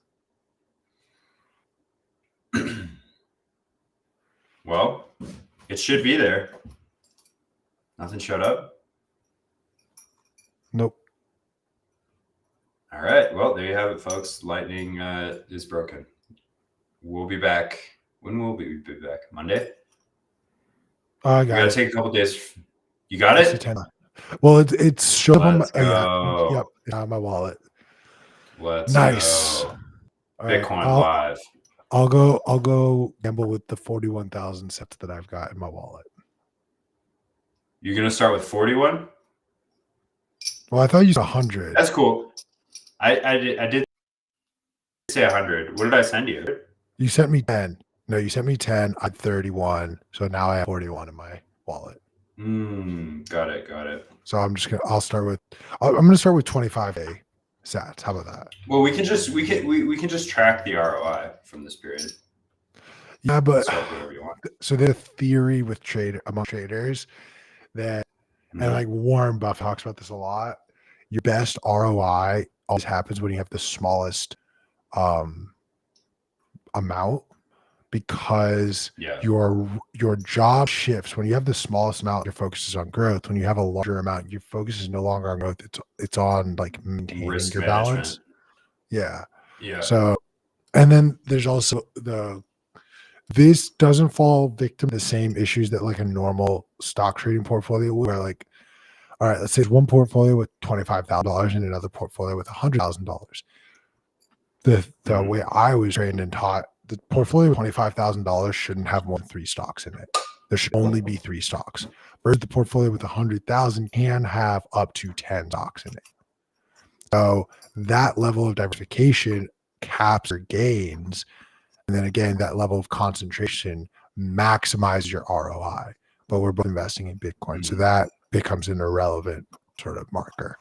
Well, it should be there. Nothing showed up. Nope. All right. Well, there you have it, folks. Lightning is broken. We'll be back. When will we be back? Monday? I We got gotta it. take a couple days. You got It's a it? 10. Well, it's showed up on my Let's go. yep, yeah, my wallet. Let's Nice. go. All right, Bitcoin live. I'll go gamble with the 41,000 sets that I've got in my wallet. You're gonna start with 41? Well, I thought you said 100. That's cool. I did say 100. What did I send you? You sent me 10. No, you sent me 10. I had 31. So now I have 41 in my wallet. Got it. So I'm gonna start with 25A sats. How about that? Well, we can just track the ROI from this period. Yeah, but Start whatever you want. so there's a theory with among traders that, and like Warren Buffett talks about this a lot. Your best ROI always happens when you have the smallest amount, because your job shifts. When you have the smallest amount, your focus is on growth. When you have a larger amount, your focus is no longer on growth. It's on like maintaining Risk your management. balance. Yeah. Yeah. So, and then there's also this doesn't fall victim to the same issues that like a normal stock trading portfolio would, where like, all right, let's say one portfolio with $25,000 and another portfolio with $100,000. The way I was trained and taught, the portfolio with $25,000 shouldn't have more than 3 stocks in it. There should only be 3 stocks. Whereas the portfolio with 100,000 can have up to 10 stocks in it. So that level of diversification caps your gains. And then again, that level of concentration maximizes your ROI. But we're both investing in Bitcoin. So that becomes an irrelevant sort of marker.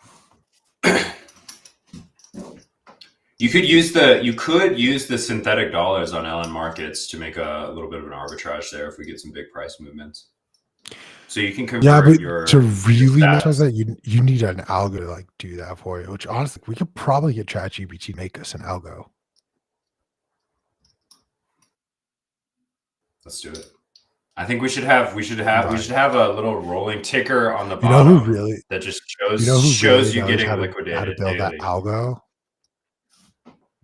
You could use the synthetic dollars on LN markets to make a little bit of an arbitrage there if we get some big price movements. So you can convert to really maximize that, you need an algo to like do that for you. Which honestly, we could probably get ChatGPT to make us an algo. Let's do it. I think we should have a little rolling ticker on the bottom that just shows you getting liquidated. How to build daily. that algo?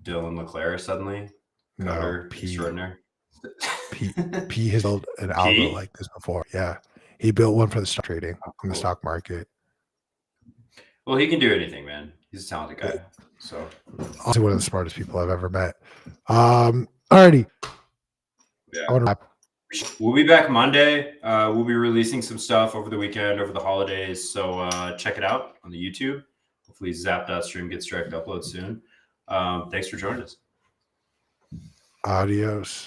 Dylan LeClaire suddenly. No, P extraordinaire. P has built an algo like this before. Yeah, he built one for the stock trading in the stock market. Well, he can do anything, man. He's a talented guy. So also one of the smartest people I've ever met. Alrighty. Yeah. We'll be back Monday. We'll be releasing some stuff over the weekend, over the holidays. So check it out on the YouTube. Hopefully Zap.stream gets direct upload soon. Thanks for joining us. Adios.